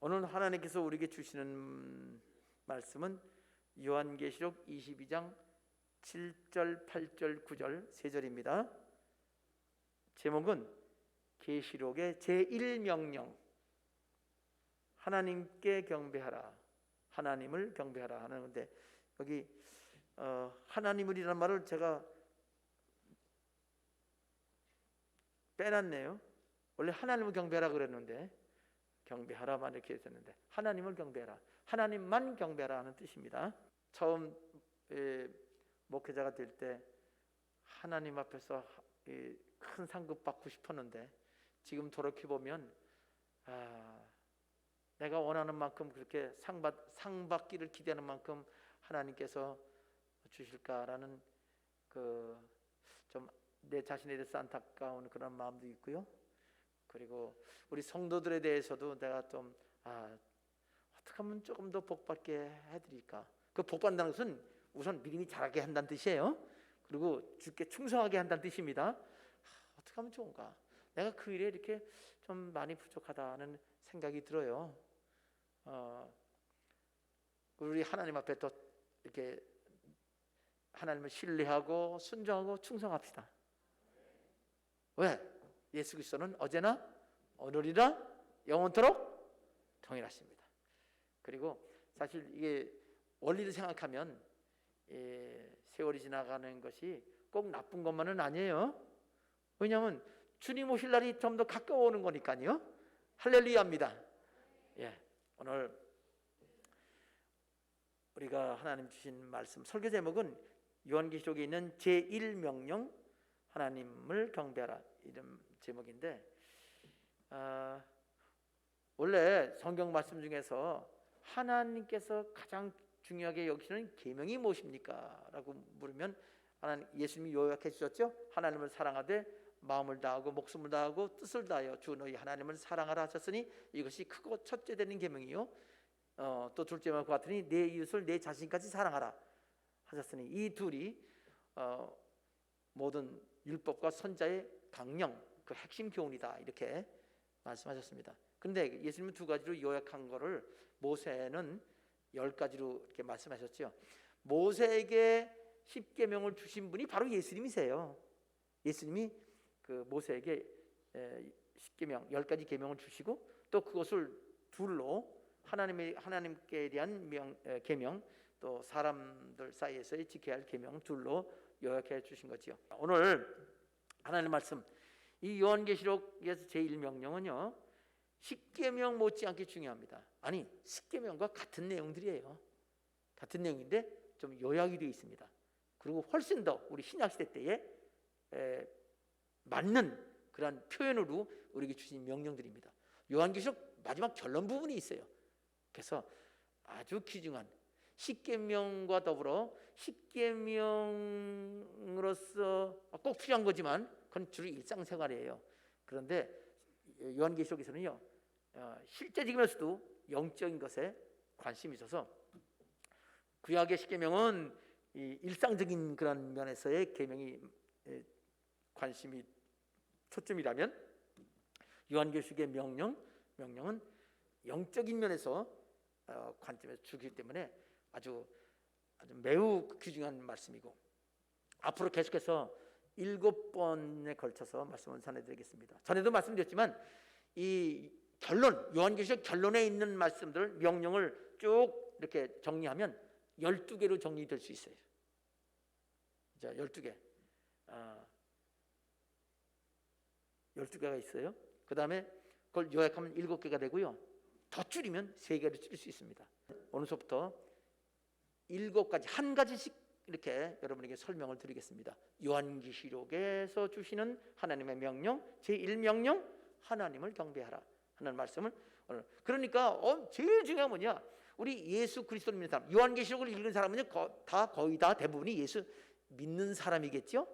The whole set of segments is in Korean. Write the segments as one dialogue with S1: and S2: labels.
S1: 오늘 하나님께서 우리에게 주시는 말씀은 요한계시록 22장 7절, 8절, 9절 세 절입니다. 제목은 계시록의 제1명령, 하나님께 경배하라, 하나님을 경배하라 하는 건데, 여기 하나님을이라는 말을 제가 빼놨네요. 원래 하나님을 경배하라 그랬는데 경배하라만 이렇게 했었는데 하나님을 경배하라, 하나님만 경배하라 하는 뜻입니다. 처음 목회자가 될 때 하나님 앞에서 큰 상급 받고 싶었는데 지금 돌이켜보면 내가 원하는 만큼 그렇게 상 받기를 기대하는 만큼 하나님께서 주실까라는 좀 내 자신에 대해서 안타까운 그런 마음도 있고요. 그리고 우리 성도들에 대해서도 내가 좀 어떻게 하면 조금 더 복받게 해드릴까. 그 복받는다는 것은 우선 믿음이 자라게 한다는 뜻이에요. 그리고 주께 충성하게 한다는 뜻입니다. 어떻게 하면 좋은가. 내가 그 일에 이렇게 좀 많이 부족하다는 생각이 들어요. 우리 하나님 앞에 또 이렇게 하나님을 신뢰하고 순종하고 충성합시다. 왜? 예수 그리스도는 어제나 오늘이나 영원토록 동일하십니다. 그리고 사실 이게 원리를 생각하면 세월이 지나가는 것이 꼭 나쁜 것만은 아니에요. 왜냐하면 주님 오실 날이 좀 더 가까워오는 거니까요. 할렐루야입니다. 오늘 우리가 하나님 주신 말씀 설교 제목은 요한계시록에 있는 제1명령, 하나님을 경배하라, 이런 제목인데, 원래 성경 말씀 중에서 하나님께서 가장 중요하게 여기시는 계명이 무엇입니까? 라고 물으면 예수님이 요약해 주셨죠. 하나님을 사랑하되 마음을 다하고 목숨을 다하고 뜻을 다하여 주 너희 하나님을 사랑하라 하셨으니 이것이 크고 첫째 되는 계명이요, 또 둘째와 같으니 내 이웃을 내 자신까지 사랑하라 하셨으니, 이 둘이 모든 율법과 선자의 강령, 그 핵심 교훈이다, 이렇게 말씀하셨습니다. 그런데 예수님은 두 가지로 요약한 거를 모세는 10가지로 이렇게 말씀하셨죠. 모세에게 10계명을 주신 분이 바로 예수님이세요. 예수님이 그 모세에게 10계명, 10가지 계명을 주시고 또 그것을 둘로 하나님께 대한 계명, 또 사람들 사이에서 지켜야 할 계명 둘로 요약해 주신 거지요. 오늘 하나님 말씀, 이 요한계시록에서 제1명령은요 10계명 못지않게 중요합니다. 아니 10계명과 같은 내용들이에요. 같은 내용인데 좀 요약이 되어 있습니다. 그리고 훨씬 더 우리 신약시대 때에 맞는 그런 표현으로 우리에게 주신 명령들입니다. 요한계시록 마지막 결론 부분이 있어요. 그래서 아주 귀중한 10계명과 더불어 10계명으로서 꼭 필요한 거지만 그건 주로 일상생활이에요. 그런데 요한계시록에서는요 실제적이면서도 영적인 것에 관심이 있어서 구약의 10계명은 일상적인 그런 면에서의 계명이 관심이 초점이라면 요한계시록의 명령은 영적인 면에서 관점에서 주기 때문에 아주 매우 귀중한 말씀이고, 앞으로 계속해서 7번에 걸쳐서 말씀을 전해드리겠습니다. 전에도 말씀드렸지만 이 결론, 요한계시록 결론에 있는 말씀들, 명령을 쭉 이렇게 정리하면 12개로 정리될 수 있어요. 자, 12개. 12개가 있어요. 그 다음에 그걸 요약하면 7개가 되고요. 더 줄이면 3개로 줄일 수 있습니다. 오늘부터 7가지, 한 가지씩 이렇게 여러분에게 설명을 드리겠습니다. 요한계시록에서 주시는 하나님의 명령, 제1명령, 하나님을 경배하라 하는 말씀을 오늘. 그러니까 제일 중요한 뭐냐, 우리 예수 그리스도를 믿는 사람, 요한계시록을 읽은 사람은 거의 다 대부분이 예수 믿는 사람이겠죠.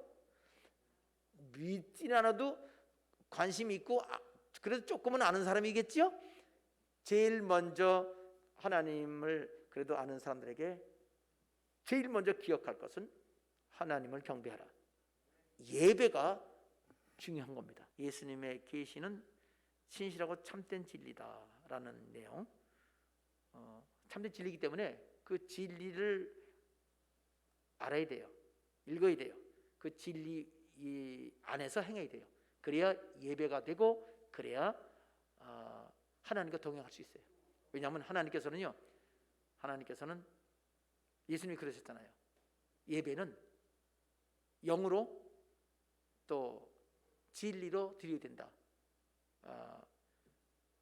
S1: 믿진 않아도 관심이 있고 그래도 조금은 아는 사람이겠죠. 제일 먼저 하나님을 그래도 아는 사람들에게 제일 먼저 기억할 것은 하나님을 경배하라. 예배가 중요한 겁니다. 예수님의 계시는 신실하고 참된 진리다라는 내용, 참된 진리이기 때문에 그 진리를 알아야 돼요. 읽어야 돼요. 그 진리 안에서 행해야 돼요. 그래야 예배가 되고 그래야 하나님과 동행할 수 있어요. 왜냐하면 하나님께서는 예수님이 그러셨잖아요. 예배는 영으로 또 진리로 드려야 된다.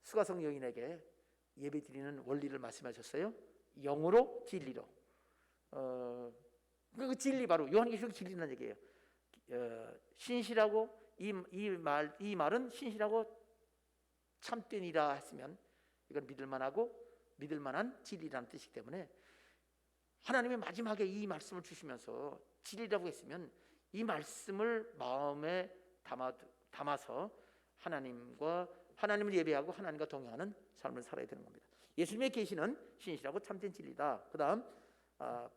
S1: 수가성 여인에게 예배 드리는 원리를 말씀하셨어요. 영으로 진리로. 그 진리 바로 요한계시록 진리라는 얘기예요. 신실하고 이 말은 신실하고 참되니라 했으면 이건 믿을만한 진리라는 뜻이기 때문에 하나님이 마지막에 이 말씀을 주시면서 진리라고 했으면 이 말씀을 마음에 담아서 하나님을 예배하고 하나님과 동행하는 삶을 살아야 되는 겁니다. 예수님의 계시는 신실하고 참된 진리다. 그 다음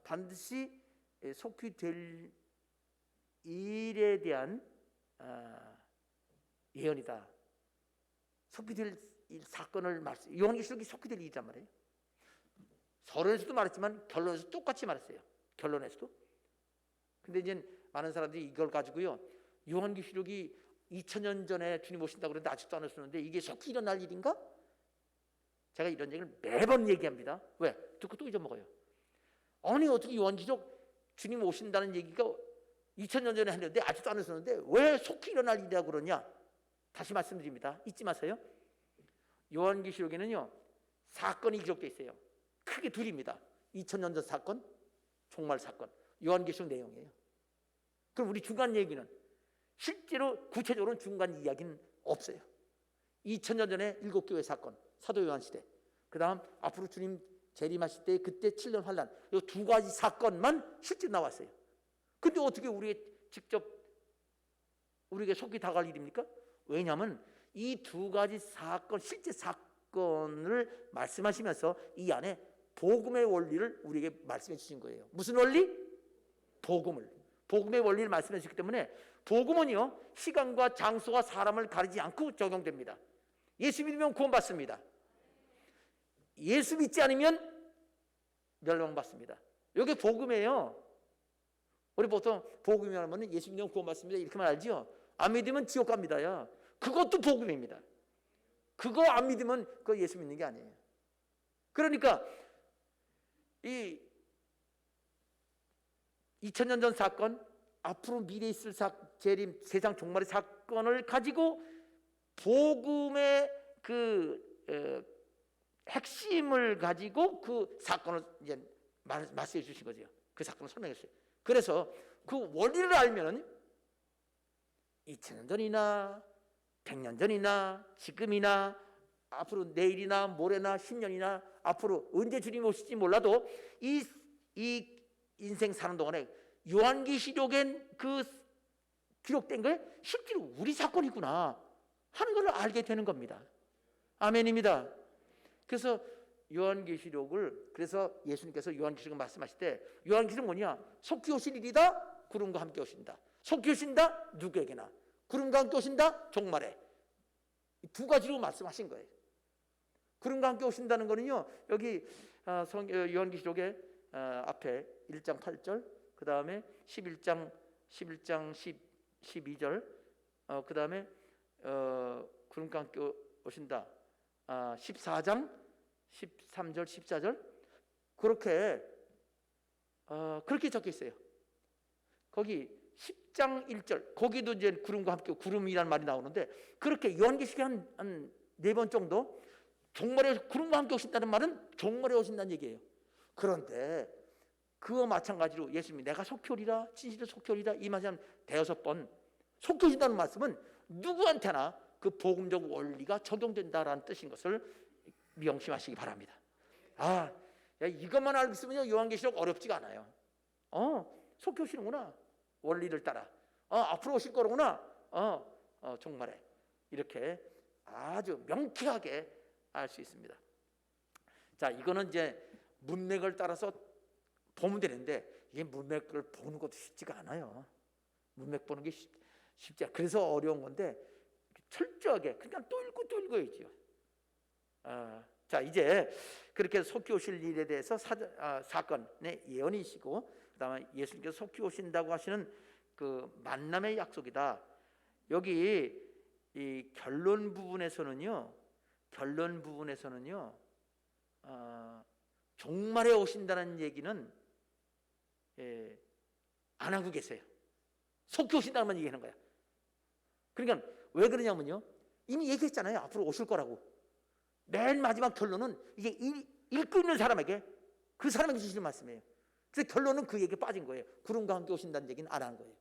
S1: 반드시 속히 될 일에 대한 예언이다. 속히 될 사건을 요한계시록이 속히 될 일이란 말이에요. 서론에서도 말했지만 결론에서도 똑같이 말했어요. 결론에서도. 근데 이제 많은 사람들이 이걸 가지고요, 요한계시록이 2000년 전에 주님 오신다고 그러는데 아직도 안 오셨는데 이게 속히 일어날 일인가? 제가 이런 얘기를 매번 얘기합니다. 왜? 듣고 또 잊어먹어요. 아니 어떻게 요한계시록 주님 오신다는 얘기가 2000년 전에 했는데 아직도 안 오셨는데 왜 속히 일어날 일이라고 그러냐? 다시 말씀드립니다. 잊지 마세요. 요한계시록에는요 사건이 기록되어 있어요. 크게 둘입니다. 2000년 전 사건, 종말 사건. 요한계시록 내용이에요. 그럼 우리 중간 얘기는 실제로 구체적으로는 중간 이야기는 없어요. 2000년 전에 7교회 사건, 사도 요한 시대. 그 다음 앞으로 주님 재림하실 때 그때 7년 환란. 이 두 가지 사건만 실제 나왔어요. 근데 어떻게 우리에게 속히 다가갈 일입니까? 왜냐하면 이 두 가지 사건, 실제 사건을 말씀하시면서 이 안에 복음의 원리를 우리에게 말씀해 주신 거예요. 무슨 원리? 복음의 원리를 말씀해 주셨기 때문에 복음은요 시간과 장소와 사람을 가리지 않고 적용됩니다. 예수 믿으면 구원받습니다. 예수 믿지 않으면 멸망받습니다. 이게 복음이에요. 우리 보통 복음이라면 예수 믿으면 구원받습니다 이렇게만 알지요. 안 믿으면 지옥 갑니다요. 그것도 복음입니다. 그거 안 믿으면 그거 예수 믿는 게 아니에요. 그러니까 이 2000년 전 사건, 앞으로 미래에 있을 재림, 세상 종말의 사건을 가지고 복음의 핵심을 가지고 그 사건을 이제 말씀해 주신 거죠. 그 사건을 설명했어요. 그래서 그 원리를 알면은 2000년 전이나 100년 전이나 지금이나 앞으로 내일이나 모레나 10년이나 앞으로 언제 주님이 오실지 몰라도 이 인생 사는 동안에 요한계시록엔 그 기록된 거에 실제로 우리 사건이구나 하는 걸 알게 되는 겁니다. 아멘입니다. 그래서 요한계시록을 그래서 예수님께서 요한계시록을 말씀하실 때 요한계시록은 뭐냐? 속히 오실 일이다. 구름과 함께 오신다. 속히 오신다. 누구에게나. 구름과 함께 오신다. 종말에. 두 가지로 말씀하신 거예요. 구름과 함께 오신다는 거는요. 여기 요한계시록의 앞에 1장 8절, 그 다음에 11장 12절, 그 다음에 구름과 함께 오신다. 14장 13절 14절 그렇게 적혀 있어요. 거기 10장 1절 거기도 이제 구름과 함께 구름이라는 말이 나오는데 그렇게 요한계시록에 한 4번 정도 종말에 구름과 함께 오신다는 말은 종말에 오신다는 얘기예요. 그런데 그와 마찬가지로 예수님이 내가 속히 오리라 진실로 속히 오리라 이 말이 한 5번 속히 오신다는 말씀은 누구한테나 그 복음적 원리가 적용된다라는 뜻인 것을 명심하시기 바랍니다. 이것만 알고 있으면 요한계시록 어렵지가 않아요. 속히 오시는구나. 원리를 따라. 앞으로 오실 거로구나. 종말에. 이렇게 아주 명쾌하게 알 수 있습니다. 자, 이거는 이제 문맥을 따라서 보면 되는데 이게 문맥을 보는 것도 쉽지가 않아요. 문맥 보는 게 쉽지 않아요. 그래서 어려운 건데 철저하게 그냥 또 읽고 또 읽어야죠. 자, 이제 그렇게 속히 오실 일에 대해서 사건의 예언이시고, 그다음에 예수님께서 속히 오신다고 하시는 그 만남의 약속이다. 여기 이 결론 부분에서는요, 종말에 오신다는 얘기는 안 하고 계세요. 속히 오신다는 얘기하는 거야. 그러니까 왜 그러냐면요, 이미 얘기했잖아요. 앞으로 오실 거라고. 맨 마지막 결론은 이게 읽고 있는 사람에게, 그 사람에게 주시는 말씀이에요. 그래서 결론은 그 얘기에 빠진 거예요. 구름과 함께 오신다는 얘기는 안 한 거예요.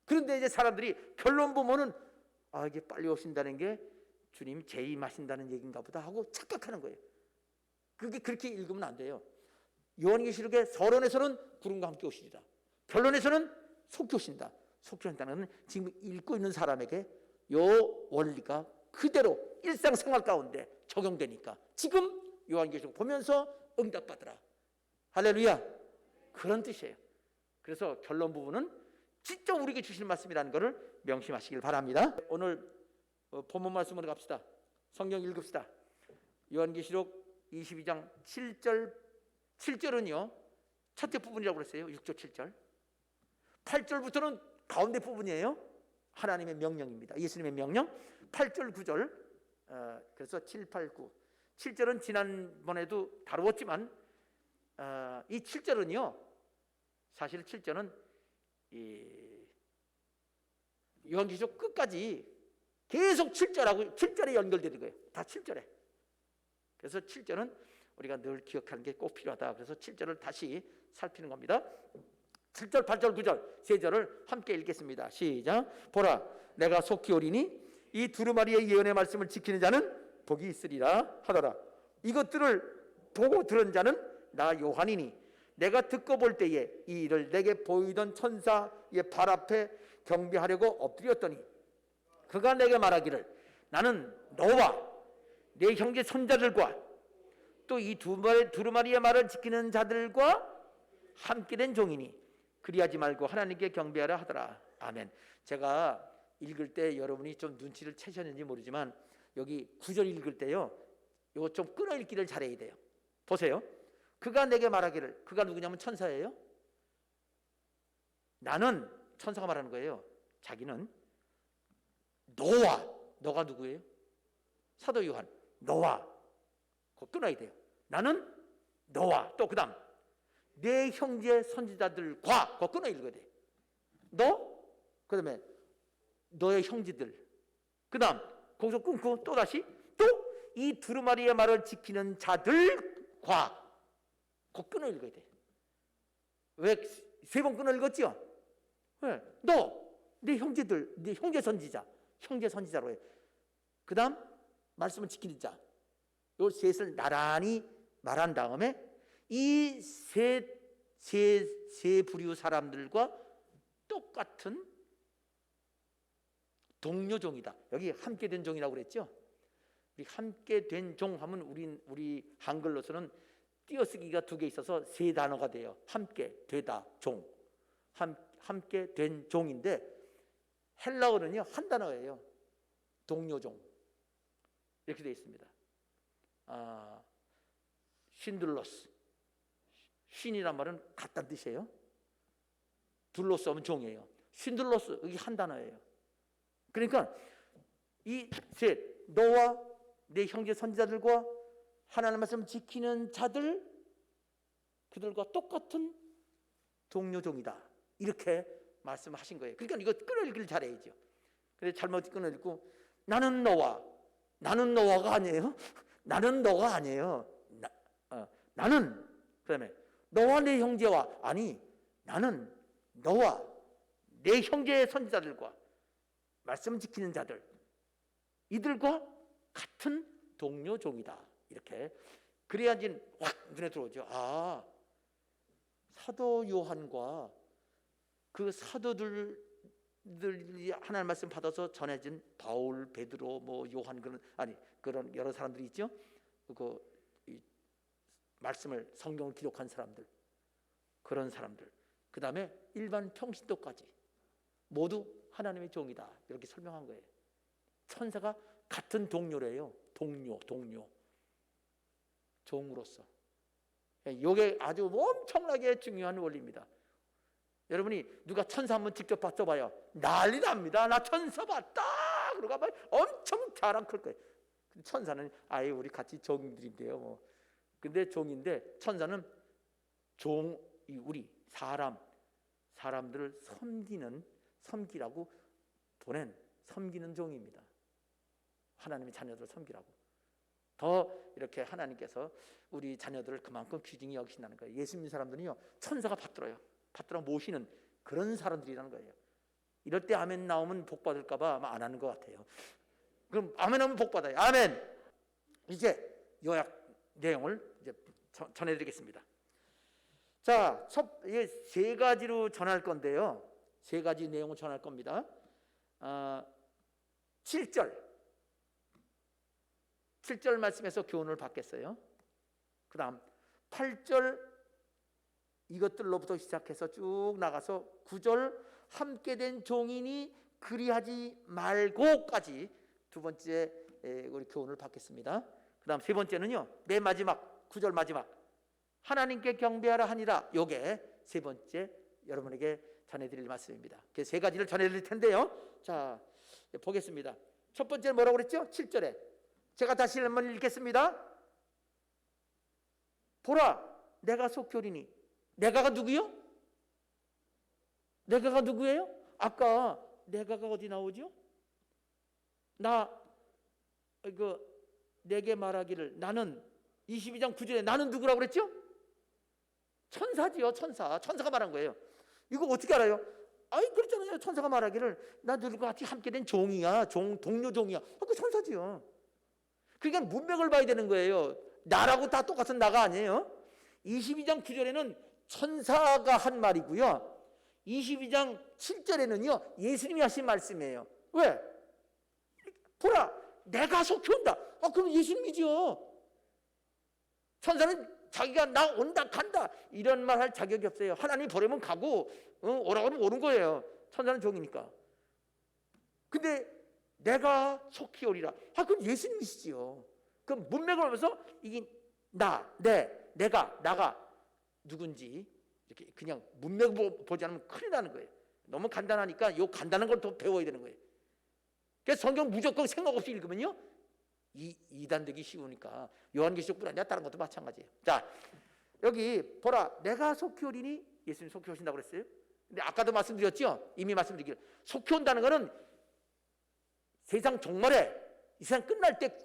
S1: 그런데 이제 사람들이 결론 보면은 이게 빨리 오신다는 게 주님 재임하신다는 얘기인가 보다 하고 착각하는 거예요. 그게 그렇게 읽으면 안 돼요. 요한계시록의 서론에서는 구름과 함께 오시리라, 결론에서는 속히 오신다. 속히 오신다는 건 지금 읽고 있는 사람에게 요 원리가 그대로 일상생활 가운데 적용되니까 지금 요한계시록 보면서 응답받으라. 할렐루야. 그런 뜻이에요. 그래서 결론 부분은 진짜 우리에게 주시는 말씀이라는 것을 명심하시길 바랍니다. 오늘 본문 말씀으로 갑시다. 성경 읽읍시다. 요한계시록 22장 7절은요 첫째 부분이라고 그랬어요. 6조 7절. 8절부터는 가운데 부분이에요. 하나님의 명령입니다. 예수님의 명령. 8절 9절. 그래서 7, 8, 9. 7절은 지난번에도 다루었지만 이 7절은요 사실 7절은 요한계시록 끝까지 계속 7절에 연결되는 거예요. 다 7절에. 그래서 7절은 우리가 늘 기억하는 게 꼭 필요하다. 그래서 7절을 다시 살피는 겁니다. 7절, 8절, 9절 세 절을 함께 읽겠습니다. 시작. 보라, 내가 속히 오리니 이 두루마리의 예언의 말씀을 지키는 자는 복이 있으리라 하더라. 이것들을 보고 들은 자는 나 요한이니 내가 듣고 볼 때에 이 일을 내게 보이던 천사의 발 앞에 경배하려고 엎드렸더니 그가 내게 말하기를 나는 너와 내 형제 손자들과 또 이 두루마리의 말을 지키는 자들과 함께된 종이니 그리하지 말고 하나님께 경배하라 하더라. 아멘. 제가 읽을 때 여러분이 좀 눈치를 채셨는지 모르지만 여기 9절 읽을 때요 이거 좀 끊어 읽기를 잘해야 돼요. 보세요. 그가 내게 말하기를, 그가 누구냐면 천사예요. 나는, 천사가 말하는 거예요. 자기는 너가 누구예요? 사도 요한. 너와, 그거 끊어야 돼요. 나는 너와, 또 그 다음 내 형제 선지자들과, 그거 끊어 읽어야 돼. 너, 그 다음에 너의 형제들, 그 다음 거기서 끊고 또 다시 또 이 두루마리의 말을 지키는 자들과, 그거 끊어 읽어야 돼. 왜 세 번 끊어 읽었죠? 왜? 너, 내 형제들, 내 형제 선지자로 해. 그 다음 말씀을 지키는 자, 요 셋을 나란히 말한 다음에 이 세 부류 사람들과 똑같은 동료종이다. 여기 함께 된 종이라고 그랬죠. 우리 함께 된 종 하면 우리 한글로서는 띄어쓰기가 두 개 있어서 세 단어가 돼요. 함께 되다 종. 함께 된 종인데 헬라어는요 한 단어예요. 동료종. 이렇게 되어 있습니다. 신둘로스. 신이란 말은 같다는 뜻이에요. 둘로스 하면 종이에요. 신둘로스, 여기 한 단어예요. 그러니까 이 셋, 너와 내 형제 선지자들과 하나님의 말씀 지키는 자들, 그들과 똑같은 동료종이다. 이렇게 말씀하신 거예요. 그러니까 이거 끊어읽기를 잘해야죠. 근데 잘못 끊어읽고 나는 너와가 아니에요. 나는 너가 아니에요. 나는, 그다음에 너와 내 형제와, 아니 나는 너와 내 형제의 선지자들과 말씀 지키는 자들, 이들과 같은 동료종이다. 이렇게 그래야지 확 눈에 들어오죠. 사도 요한과 그 사도들이 하나님 말씀 받아서 전해진 바울, 베드로, 뭐 요한, 그런 여러 사람들이 있죠. 이 말씀을, 성경을 기록한 사람들, 그런 사람들, 그 다음에 일반 평신도까지 모두 하나님의 종이다. 이렇게 설명한 거예요. 천사가 같은 동료래요. 동료. 종으로서. 이게 아주 엄청나게 중요한 원리입니다. 여러분이 누가 천사 한번 직접 봤어봐요. 난리 납니다. 나 천사 봤다. 그러고 막 엄청 자랑 클 거예요. 천사는 아예 우리 같이 종들인데요. 뭐. 근데 종인데 천사는 우리 사람들을 섬기라고 보낸 섬기는 종입니다. 하나님의 자녀들을 섬기라고. 더 이렇게 하나님께서 우리 자녀들을 그만큼 귀중히 여기신다는 거예요. 예수 믿는 사람들은요, 천사가 받들어 모시는 그런 사람들이라는 거예요. 이럴 때 아멘 나오면 복 받을까 봐 아마 안 하는 것 같아요. 그럼 아멘 하면 복 받아요. 아멘. 이제 요약 내용을 이제 전해드리겠습니다. 자, 세 가지로 전할 건데요. 세 가지 내용을 전할 겁니다. 7절 말씀에서 교훈을 받겠어요. 그 다음 8절 이것들로부터 시작해서 쭉 나가서 9절 함께 된 종이니 그리하지 말고까지 두 번째 우리 교훈을 받겠습니다. 그 다음 세 번째는요, 맨 마지막 9절 마지막 하나님께 경배하라 하니라. 요게 세 번째 여러분에게 전해드릴 말씀입니다. 세 가지를 전해드릴 텐데요. 자, 보겠습니다. 첫 번째 뭐라고 그랬죠? 7절에 제가 다시 한번 읽겠습니다. 보라, 내가 속교리니. 내가가 누구요? 내가가 누구예요? 아까 내가가 어디 나오죠? 내게 말하기를 나는 22장 9절에 나는 누구라고 그랬죠? 천사지요. 천사가 말한 거예요. 이거 어떻게 알아요? 아이 그렇잖아요. 천사가 말하기를 나 누구와 같이 함께 된 종이야. 동료 종이야. 그 천사지요. 그러니까 문맥을 봐야 되는 거예요. 나라고 다 똑같은 나가 아니에요. 22장 9절에는 천사가 한 말이고요. 22장 7절에는요. 예수님이 하신 말씀이에요. 왜? 보라, 내가 속히 온다. 그럼 예수님이죠. 천사는 자기가 나 온다 간다 이런 말 할 자격이 없어요. 하나님이 보내면 가고 오라고 하면 오는 거예요. 천사는 종이니까. 근데 내가 속히 오리라. 그건 예수님이시지요. 그럼 문맥을 보면서 이게 나가 누군지 이렇게 그냥 문맥을 보지 않으면 큰일 나는 거예요. 너무 간단하니까 요 간단한 걸 더 배워야 되는 거예요. 그래서 성경 무조건 생각 없이 읽으면요, 이단되기 쉬우니까 요한계시록뿐 아니라 다른 것도 마찬가지예요. 자, 여기 보라, 내가 속히 오리니. 예수님 속히 오신다고 그랬어요. 근데 아까도 말씀드렸죠. 이미 말씀드리기를 속히 온다는 것은 세상 종말에 이 세상 끝날 때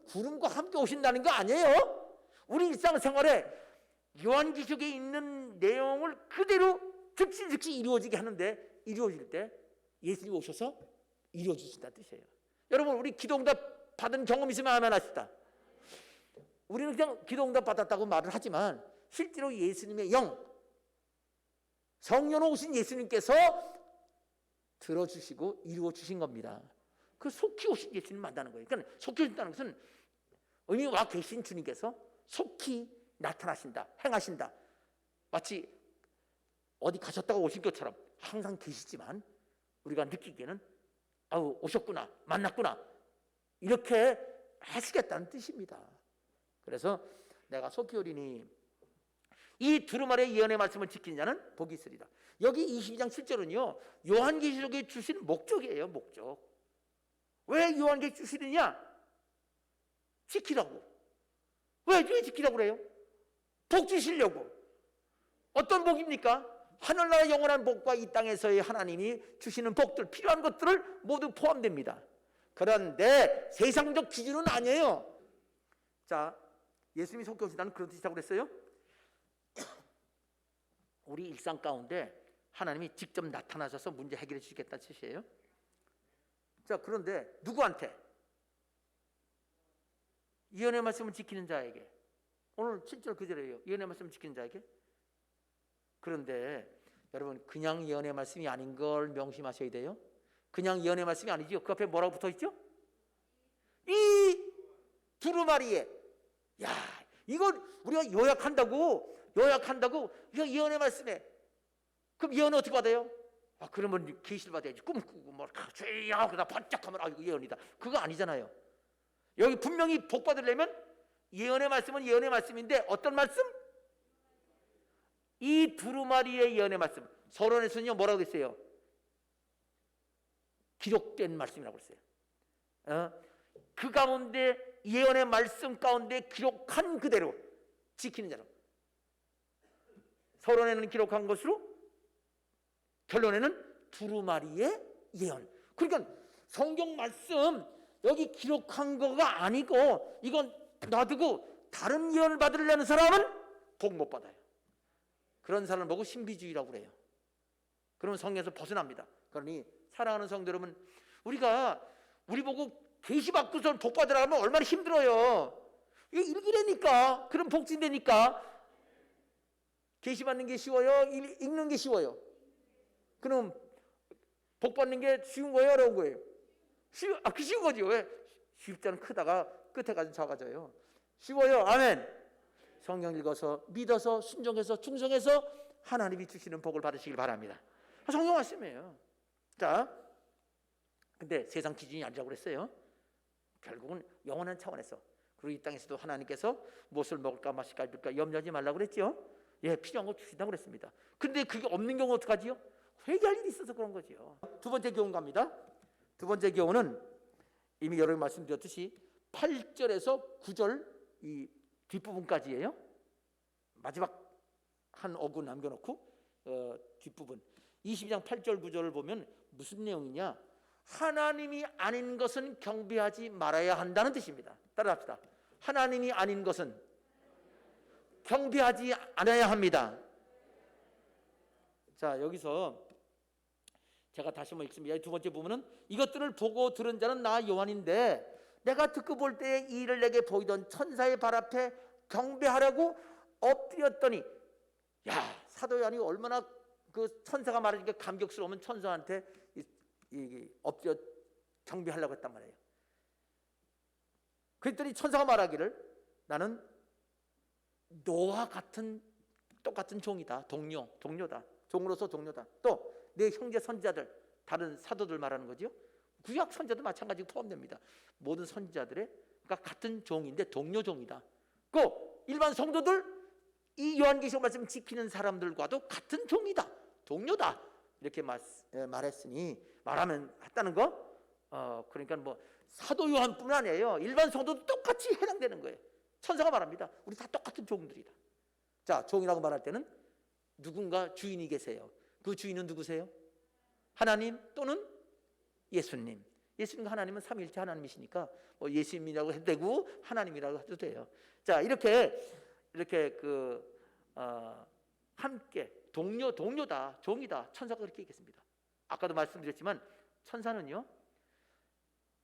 S1: 구름과 함께 오신다는 거 아니에요. 우리 일상생활에 요한계시록에 있는 내용을 그대로 즉시 이루어지게 하는데, 이루어질 때 예수님이 오셔서 이루어주신다는 뜻이에요. 여러분, 우리 기도응답 받은 경험 있으면 아멘 하시다. 우리는 그냥 기도응답 받았다고 말을 하지만 실제로 예수님의 영, 성령 오신 예수님께서 들어주시고 이루어주신 겁니다. 그 속히 오신 예수님 만나는 거예요. 그러니까 속히 오신다는 것은 의미 와 계신 주님께서 속히 나타나신다, 행하신다. 마치 어디 가셨다가 오신 것처럼 항상 계시지만 우리가 느끼기에는 오셨구나, 만났구나, 이렇게 하시겠다는 뜻입니다. 그래서 내가 속히 오리니 이 두루마리의 예언의 말씀을 지키는 자는 복이 있으리라. 여기 22장 7절은요 요한계시록에 주신 목적이에요. 목적. 왜 요한계시록 주시느냐? 지키라고. 왜 지키라고 그래요? 복 주시려고. 어떤 복입니까? 하늘나라의 영원한 복과 이 땅에서의 하나님이 주시는 복들, 필요한 것들을 모두 포함됩니다. 그런데 세상적 기준은 아니에요. 자, 예수님이 속히 오신다는 그런 뜻이라고 그랬어요. 우리 일상 가운데 하나님이 직접 나타나셔서 문제 해결해 주시겠다는 뜻이에요. 자, 그런데 누구한테? 예언의 말씀을 지키는 자에게. 오늘 7절 그절이에요. 예언의 말씀을 지키는 자에게. 그런데 여러분, 그냥 예언의 말씀이 아닌 걸 명심하셔야 돼요. 그냥 예언의 말씀이 아니죠. 그 앞에 뭐라고 붙어있죠? 이 두루마리에. 야, 이걸 우리가 요약한다고 이거 예언의 말씀에. 그럼 예언은 어떻게 받아요? 그러면 계시를 받아야지. 꿈꾸고 뭐 주여 그러다 번쩍하면 이거 예언이다. 그거 아니잖아요. 여기 분명히 복 받으려면 예언의 말씀은 예언의 말씀인데 어떤 말씀? 이 두루마리의 예언의 말씀. 서론에서는요 뭐라고 했어요? 기록된 말씀이라고 했어요. 그 가운데 예언의 말씀 가운데 기록한 그대로 지키는 자로. 서론에는 기록한 것으로, 결론에는 두루마리의 예언. 그러니까 성경 말씀 여기 기록한 거가 아니고 이건 놔두고 다른 예언을 받으려는 사람은 복 못 받아요. 그런 사람을 보고 신비주의라고 그래요. 그러면 성경에서 벗어납니다. 그러니 사랑하는 성도 여러분, 우리 보고 계시 받고서 복 받으라면 얼마나 힘들어요. 이게 읽으라니까. 그럼 복진되니까. 계시 받는 게 쉬워요? 읽는 게 쉬워요? 그럼 복 받는 게 쉬운 거예요? 어려운 거예요? 쉬운 거죠. 왜? 쉽잖아. 크다가 끝에 가서 작아져요. 쉬워요. 아멘. 성경 읽어서 믿어서 순종해서 충성해서 하나님이 주시는 복을 받으시길 바랍니다. 성경 말씀이에요. 자, 근데 세상 기준이 아니라고 그랬어요. 결국은 영원한 차원에서, 그리고 이 땅에서도 하나님께서 무엇을 먹을까 마실까 입을까 염려하지 말라고 그랬죠. 예, 필요한 거 주신다고 그랬습니다. 근데 그게 없는 경우 어떡하지요? 회개할 일이 있어서 그런 거죠. 두 번째 교훈 갑니다. 두 번째 교훈은 이미 여러 번 말씀드렸듯이 8절에서 9절 이 뒷부분까지예요. 마지막 한 어구 남겨놓고 뒷부분 22장 8절 9절을 보면 무슨 내용이냐? 하나님이 아닌 것은 경배하지 말아야 한다는 뜻입니다. 따라합시다. 하나님이 아닌 것은 경배하지 않아야 합니다. 자, 여기서 제가 다시 한번 읽습니다. 두 번째 부분은 이것들을 보고 들은 자는 나 요한인데 내가 듣고 볼 때에 이 일을 내게 보이던 천사의 발 앞에 경배하라고 엎드렸더니, 야, 사도 요한이 얼마나 그 천사가 말하니까 감격스러우면 천사한테 엎드려 경배하려고 했단 말이에요. 그랬더니 천사가 말하기를 나는 너와 같은 똑같은 종이다. 동료다. 종으로서 동료다. 또 내 형제 선지자들, 다른 사도들 말하는 거죠. 구약 선지자도 마찬가지로 포함됩니다. 모든 선지자들의 그러니까 같은 종인데 동료 종이다. 그 일반 성도들 이 요한계시록 말씀 지키는 사람들과도 같은 종이다. 동료다. 이렇게 말하면 했다는 거. 그러니까 뭐 사도 요한뿐만 아니에요. 일반 성도도 똑같이 해당되는 거예요. 천사가 말합니다. 우리 다 똑같은 종들이다. 자, 종이라고 말할 때는 누군가 주인이 계세요. 그 주인은 누구세요? 하나님 또는 예수님. 예수님과 하나님은 삼위일체 하나님이시니까 뭐 예수님이라고 해도 되고 하나님이라고 해도 돼요. 자, 이렇게 함께 동료다, 종이다. 천사가 그렇게 얘기했습니다. 아까도 말씀드렸지만 천사는요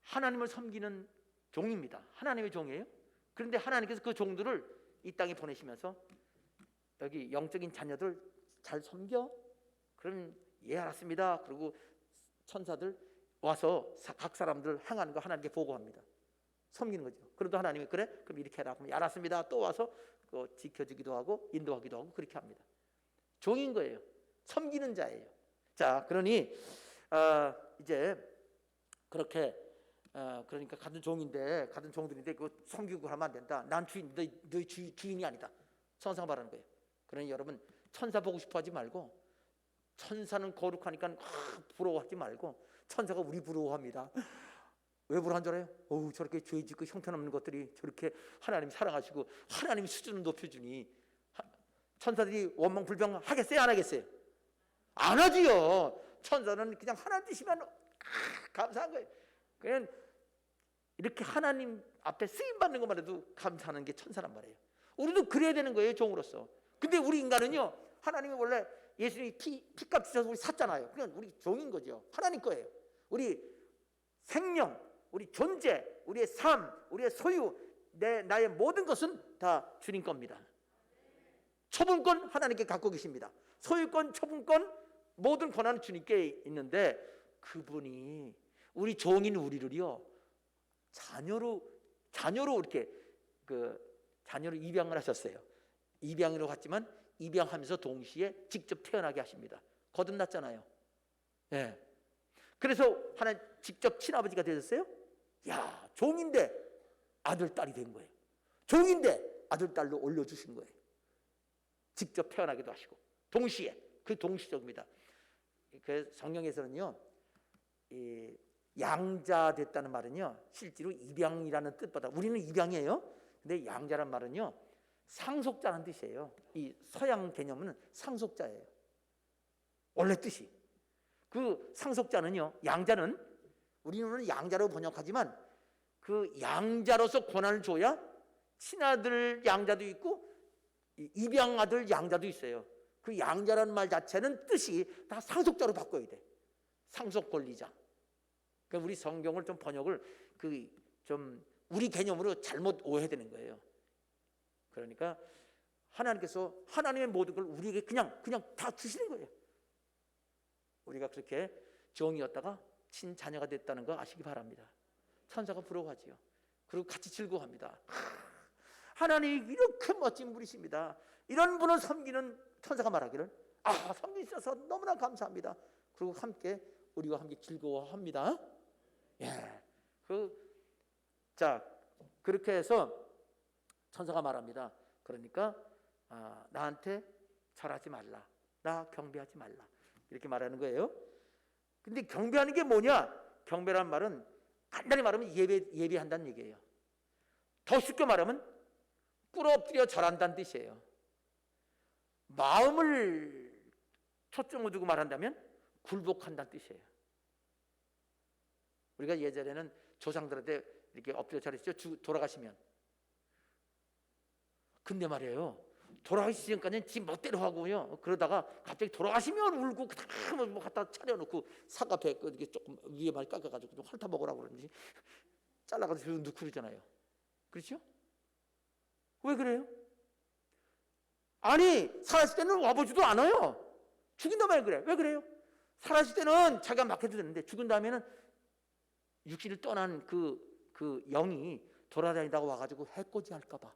S1: 하나님을 섬기는 종입니다. 하나님의 종이에요. 그런데 하나님께서 그 종들을 이 땅에 보내시면서 여기 영적인 자녀들 잘 섬겨? 그럼 예 알았습니다. 그리고 천사들 와서 각 사람들 행하는 거 하나님께 보고합니다. 섬기는 거죠. 그래도 하나님이 그래? 그럼 이렇게 해라. 그럼 예 알았습니다. 또 와서 지켜주기도 하고 인도하기도 하고 그렇게 합니다. 종인 거예요. 섬기는 자예요. 자, 그러니 이제 그렇게 그러니까 같은 종인데 같은 종들인데 그거 섬기고 하면 안 된다. 난 주인, 너희 주인이 아니다. 천사가 말하는 거예요. 그러니 여러분 천사 보고 싶어 하지 말고 천사는 거룩하니까 부러워하지 말고 천사가 우리 부러워합니다. 왜 부러워한 줄 알아요? 어우, 저렇게 죄 짓고 형편없는 것들이 저렇게 하나님 사랑하시고 하나님 수준을 높여주니 천사들이 원망불평 하겠어요? 안 하겠어요? 안 하지요. 천사는 그냥 하나님 뜻이면 감사한 거예요. 그냥 이렇게 하나님 앞에 쓰임받는 것만 해도 감사하는 게 천사란 말이에요. 우리도 그래야 되는 거예요, 종으로서. 근데 우리 인간은요, 하나님이 원래 예수님이 피값 주셔서 우리 샀잖아요. 그냥 우리 종인 거죠. 하나님 거예요. 우리 생명, 우리 존재, 우리의 삶, 우리의 소유, 나의 모든 것은 다 주님 겁니다. 처분권 하나님께 갖고 계십니다. 소유권, 처분권, 모든 권한은 주님께 있는데 그분이 우리 종인 우리를요 자녀로 이렇게 자녀로 입양을 하셨어요. 입양으로 갔지만 입양하면서 동시에 직접 태어나게 하십니다. 거듭났잖아요. 예. 그래서 하나님 직접 친아버지가 되셨어요. 야, 종인데 아들 딸이 된 거예요. 종인데 아들 딸로 올려주신 거예요. 직접 태어나기도 하시고 동시에, 그 동시적입니다. 그 성경에서는요, 이 양자 됐다는 말은요 실제로 입양이라는 뜻보다, 우리는 입양이에요. 근데 양자란 말은요 상속자라는 뜻이에요. 이 서양 개념은 상속자예요. 원래 뜻이. 그 상속자는요, 양자는 우리는 양자로 번역하지만 그 양자로서 권한을 줘야 친아들 양자도 있고 입양아들 양자도 있어요. 그 양자라는 말 자체는 뜻이 다 상속자로 바꿔야 돼. 상속 권리자. 그러니까 우리 성경을 좀 번역을 좀 우리 개념으로 잘못 오해되는 거예요. 그러니까 하나님께서 하나님의 모든 걸 우리에게 그냥 다 주시는 거예요. 우리가 그렇게 종이었다가 친자녀가 됐다는 거 아시기 바랍니다. 천사가 부러워하지요. 그리고 같이 즐거워합니다. 하나님 이렇게 멋진 분이십니다. 이런 분을 섬기는 천사가 말하기를, 섬기셔서 너무나 감사합니다. 그리고 함께 우리와 함께 즐거워합니다. 예. 자, 그렇게 해서 천사가 말합니다. 그러니까 나한테 절하지 말라, 나 경배하지 말라, 이렇게 말하는 거예요. 근데 경배하는 게 뭐냐? 경배란 말은 간단히 말하면 예배한다는 얘기예요. 더 쉽게 말하면 꿇어엎드려 절한다는 뜻이에요. 마음을 초점을 두고 말한다면 굴복한다는 뜻이에요. 우리가 예전에는 조상들한테 이렇게 엎드려 절했죠. 돌아가시면. 근데 말이에요, 돌아가시기 전까지는 지 멋대로 하고요, 그러다가 갑자기 돌아가시면 울고 뭐 갖다 차려놓고 사과배 이렇게 조금 위에 많이 깎아가지고 좀 핥아 먹으라고 그러는지 잘라가지고 넣고 그러잖아요. 그렇죠? 왜 그래요? 아니, 살았을 때는 와보지도 않아요. 죽은 다음에 그래. 왜 그래요? 살았을 때는 자기가 막 해도 되는데 죽은 다음에는 육신을 떠난 그 영이 돌아다니다가 와가지고 해코지 할까봐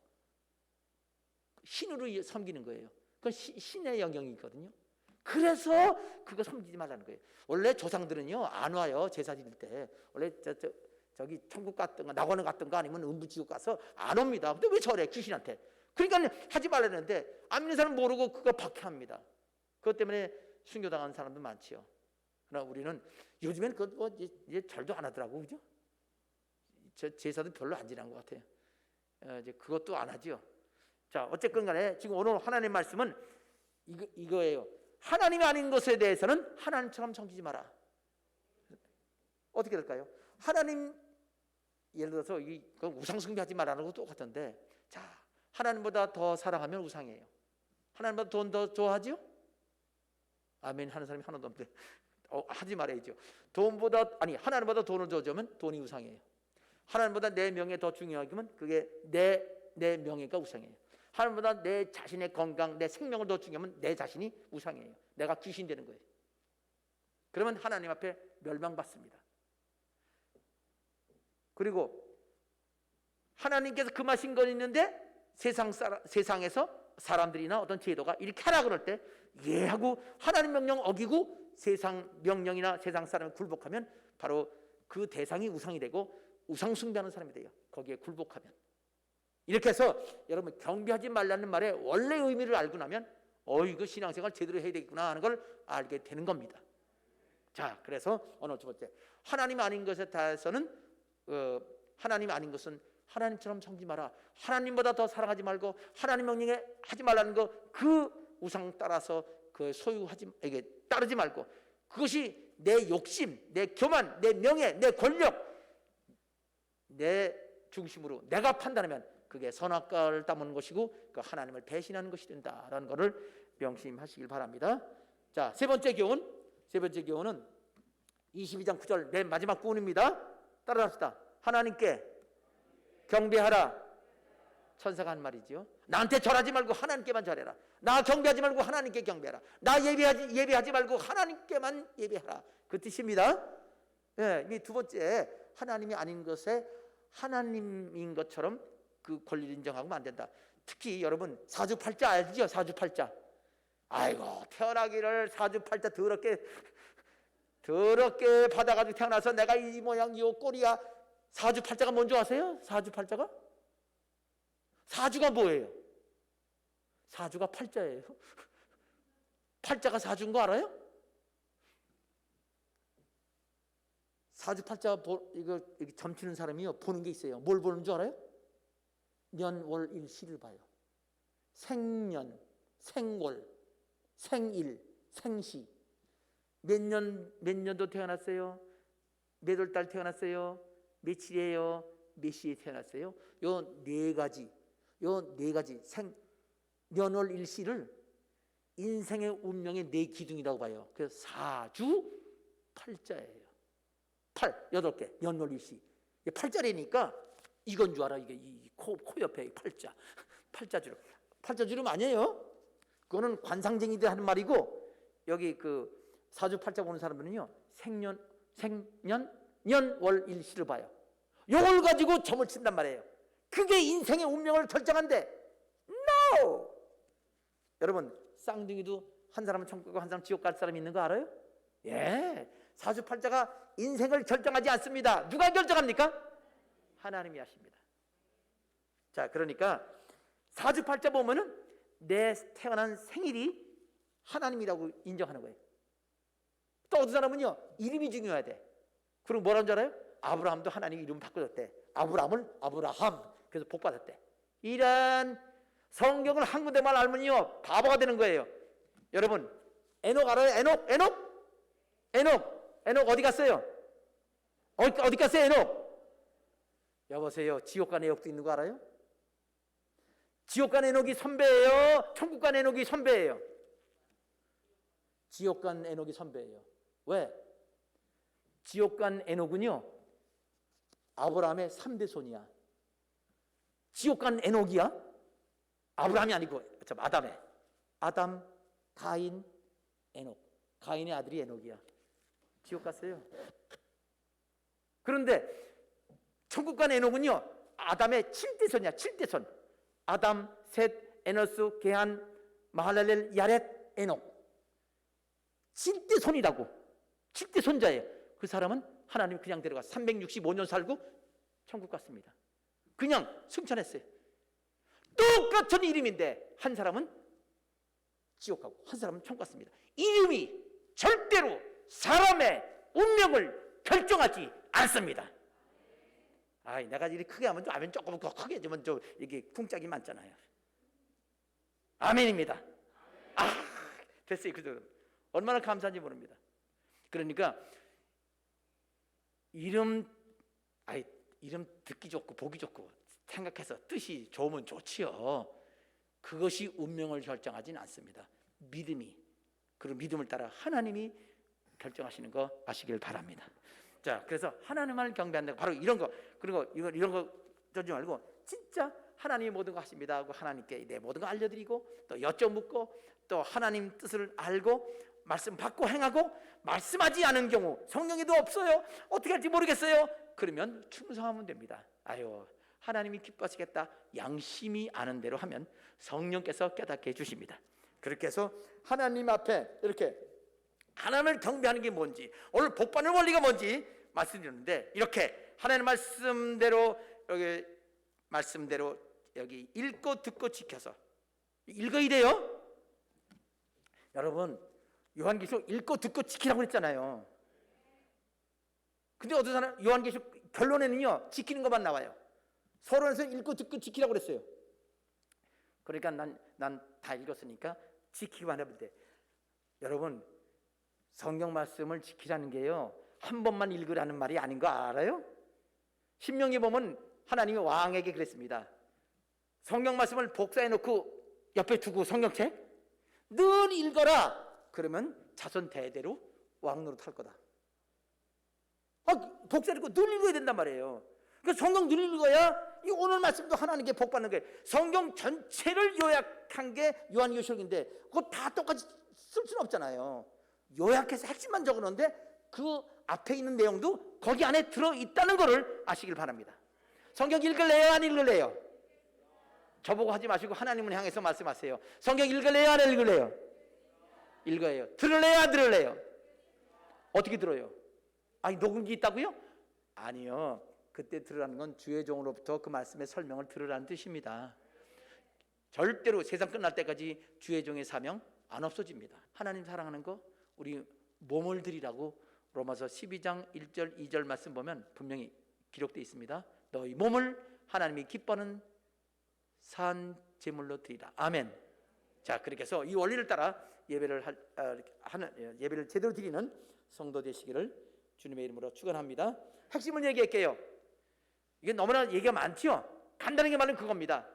S1: 신으로 섬기는 거예요. 그건 신의 영역이거든요. 그래서 그거 섬기지 말라는 거예요. 원래 조상들은요 안 와요. 제사 지낼 때. 원래 저기 천국 갔든가 낙원을 갔든가 아니면 음부지옥 가서 안 옵니다. 근데 왜 저래 귀신한테? 그러니까 하지 말라는데 안 믿는 사람 모르고 그거 박해합니다. 그것 때문에 순교당하는 사람도 많지요. 그러나 우리는 요즘엔 그거 이제 절도 안 하더라고, 그죠? 제사도 별로 안 지난 것 같아요. 이제 그것도 안 하지요. 자, 어쨌건 간에 지금 오늘 하나님의 말씀은 이거예요. 하나님이 아닌 것에 대해서는 하나님처럼 섬기지 마라. 어떻게 될까요? 하나님, 예를 들어서 우상 숭배하지 말라는 것도 똑같은데, 자, 하나님보다 더 사랑하면 우상이에요. 하나님보다 돈 더 좋아하지요? 아멘 하는 사람이 하나도 없는데 하지 말아야죠. 하나님보다 돈을 더 주면 돈이 우상이에요. 하나님보다 내 명예 더 중요하면 그게 내 명예가 우상이에요. 하나님보다 내 자신의 건강, 내 생명을 더 중요하면 내 자신이 우상이에요. 내가 귀신 되는 거예요. 그러면 하나님 앞에 멸망받습니다. 그리고 하나님께서 금하신 건 있는데 세상에서 사람들이나 어떤 제도가 이렇게 하라 그럴 때 하고 하나님 명령 어기고 세상 명령이나 세상 사람을 굴복하면 바로 그 대상이 우상이 되고 우상 숭배하는 사람이 돼요. 거기에 굴복하면. 이렇게 해서 여러분 경배하지 말라는 말의 원래 의미를 알고 나면 이거 신앙생활 제대로 해야 되겠구나 하는 걸 알게 되는 겁니다. 자, 그래서 오늘 두 번째, 하나님 아닌 것에 대해서는 하나님 아닌 것은 하나님처럼 섬기지 마라. 하나님보다 더 사랑하지 말고 하나님 명령에 하지 말라는 거, 그 우상 따라서 그 이게 따르지 말고, 그것이 내 욕심, 내 교만, 내 명예, 내 권력, 내 중심으로 내가 판단하면 그게 선악과를 따먹는 것이고 그 하나님을 배신하는 것이 된다라는 것을 명심하시길 바랍니다. 자, 세 번째 교훈은 22장 9절 맨 마지막 부분입니다. 따라합시다. 하나님께 경배하라. 천사가 한 말이죠. 나한테 절하지 말고 하나님께만 절해라. 나 경배하지 말고 하나님께 경배하라. 나 예배하지 말고 하나님께만 예배하라. 그 뜻입니다. 예, 이 두 번째, 하나님이 아닌 것에 하나님인 것처럼 그 권리를 인정하면 안 된다. 특히 여러분 사주팔자 알죠? 사주팔자. 아이고, 태어나기를 사주팔자 더럽게 받아가지고 태어나서 내가 이 모양 이 꼴이야. 사주팔자가 뭔지 아세요? 사주팔자가 사주가 뭐예요? 사주가 팔자예요. 팔자가 사주인 거 알아요? 사주 팔자 이거 점치는 사람이요, 보는 게 있어요. 뭘 보는 줄 알아요? 년, 월, 일, 시를 봐요. 생년, 생월, 생일, 생시. 몇 년도 태어났어요? 몇 월 달 태어났어요? 며칠이에요? 몇 시에 태어났어요? 요 네 가지 년, 월, 일, 시를 인생의 운명의 네 기둥이라고 봐요. 그래서 사주 팔자예요. 8개 년, 월, 일, 시. 팔자래니까 이건 줄 알아. 이게 이 코 옆에 팔자. 팔자주름 아니에요. 그거는 관상쟁이들 하는 말이고, 여기 그 사주 팔자 보는 사람들은요, 생년, 년, 월, 일, 시를 봐요. 요걸 가지고 점을 친단 말이에요. 그게 인생의 운명을 결정한대. No! 여러분, 쌍둥이도 한 사람은 천국 가고 한 사람은 지옥 갈 사람이 있는 거 알아요? 예. 사주팔자가 인생을 결정하지 않습니다. 누가 결정합니까? 하나님이 하십니다. 자, 그러니까 사주팔자 보면은 내 태어난 생일이 하나님이라고 인정하는 거예요. 또 어떤 사람은요, 이름이 중요해야 돼. 그럼 뭐라는 줄 알아요? 아브라함도 하나님 이름 바꿔줬대. 아브라함을 아브라함. 그래서 복 받았대. 이런 성경을 한 군데만 알면요, 바보가 되는 거예요. 여러분, 에녹 알아요? 에녹 어디 갔어요? 어디 갔어요, 에녹? 여보세요, 지옥 간 에녹도 있는 거 알아요? 지옥 간 에녹이 선배예요? 천국 간 에녹이 선배예요? 지옥 간 에녹이 선배예요. 왜? 지옥 간 에녹은요, 아브라함의 3대 손이야. 지옥 간 에녹이야? 아브라함이 아니고 아담의. 아담, 가인, 에녹. 가인의 아들이 에녹이야. 지옥 갔어요. 그런데 천국 간 에녹은요, 아담의 7대 손이야. 7대 손. 아담, 셋, 에노스, 게한, 마할랄렐, 야렛, 에녹. 7대 손이라고. 7대 손자예요. 그 사람은 하나님 그냥 데려가 365년 살고 천국 갔습니다. 그냥 승천했어요. 똑같은 이름인데 한 사람은 지옥 가고 한 사람은 천국 갔습니다. 이름이 절대로 사람의 운명을 결정하지 않습니다. 내가 이렇게 크게 하면 조금 더 크게 해주면 좀 이게 궁짝이 많잖아요. 아멘입니다. 됐어요. 그죠? 얼마나 감사한지 모릅니다. 그러니까 이름 듣기 좋고 보기 좋고 생각해서 뜻이 좋으면 좋지요. 그것이 운명을 결정하지는 않습니다. 믿음이, 그리고 믿음을 따라 하나님이 결정하시는 거 아시길 바랍니다. 자, 그래서 하나님을 경배한다. 바로 이런 거. 그리고 이런 거 저지 말고 진짜 하나님이 모든 거 하십니다 하고 하나님께 내 모든 거 알려드리고 또 여쭤묻고 또 하나님 뜻을 알고 말씀 받고 행하고, 말씀하지 않은 경우 성령에도 없어요. 어떻게 할지 모르겠어요. 그러면 충성하면 됩니다. 하나님이 기뻐하시겠다. 양심이 아는 대로 하면 성령께서 깨닫게 해주십니다. 그렇게 해서 하나님 앞에 이렇게 하나님을 경배하는 게 뭔지, 오늘 복받는 원리가 뭔지 말씀드렸는데, 이렇게 하나님 말씀대로 여기 읽고 듣고 지켜서 읽어야 돼요. 여러분, 요한계시록 읽고 듣고 지키라고 했잖아요. 근데 어떤 사람 요한계시록 결론에는요, 지키는 것만 나와요. 서론에서 읽고 듣고 지키라고 그랬어요. 그러니까 난 다 읽었으니까 지키기만 하면 돼. 여러분, 성경 말씀을 지키라는 게요, 한 번만 읽으라는 말이 아닌 거 알아요? 신명기 보면 하나님이 왕에게 그랬습니다. 성경 말씀을 복사해 놓고 옆에 두고 성경책 늘 읽어라. 그러면 자손 대대로 왕노릇 할 거다. 복사해 놓고 늘 읽어야 된단 말이에요. 그러니까 성경 늘 읽어야 이 오늘 말씀도 하나님께 복 받는 거예요. 성경 전체를 요약한 게 요한계시록인데 그거 다 똑같이 쓸 수는 없잖아요. 요약해서 핵심만 적어놓는데 그 앞에 있는 내용도 거기 안에 들어있다는 것을 아시길 바랍니다. 성경 읽을래요? 안 읽을래요? 저보고 하지 마시고 하나님을 향해서 말씀하세요. 성경 읽을래요? 안 읽을래요? 읽어요. 들을래요? 안 들을래요? 어떻게 들어요? 녹음기 있다고요? 아니요. 그때 들으라는 건 주의 종으로부터 그 말씀의 설명을 들으라는 뜻입니다. 절대로 세상 끝날 때까지 주의 종의 사명 안 없어집니다. 하나님 사랑하는 거 우리 몸을 드리라고 로마서 12장 1절 2절 말씀 보면 분명히 기록되어 있습니다. 너희 몸을 하나님이 기뻐하는 산 제물로 드리라. 아멘. 자, 그렇게 해서 이 원리를 따라 예배를 제대로 드리는 성도 되시기를 주님의 이름으로 축원합니다. 핵심을 얘기할게요. 이게 너무나 얘기가 많죠. 간단하게 말하면 그겁니다.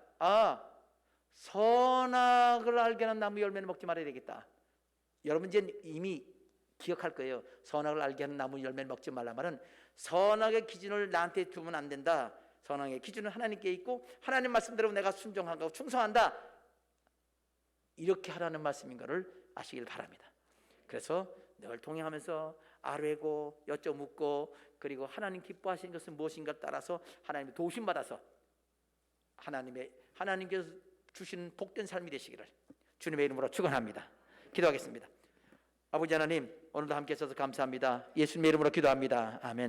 S1: 선악을 알게 하는 나무 열매는 먹지 말아야 되겠다. 여러분 이제 이미 기억할 거예요. 선악을 알게 하는 나무 열매를 먹지 말라 말은 선악의 기준을 나한테 두면 안 된다. 선악의 기준은 하나님께 있고 하나님 말씀대로 내가 순종하고 충성한다. 이렇게 하라는 말씀인 것을 아시길 바랍니다. 그래서 늘 동행하면서 아뢰고 여쭤묻고 그리고 하나님 기뻐하시는 것은 무엇인가 따라서 하나님의 도우심받아서 하나님께서 주신 복된 삶이 되시기를 주님의 이름으로 축원합니다. 기도하겠습니다. 아버지 하나님, 오늘도 함께 해주셔서 감사합니다. 예수님의 이름으로 기도합니다. 아멘.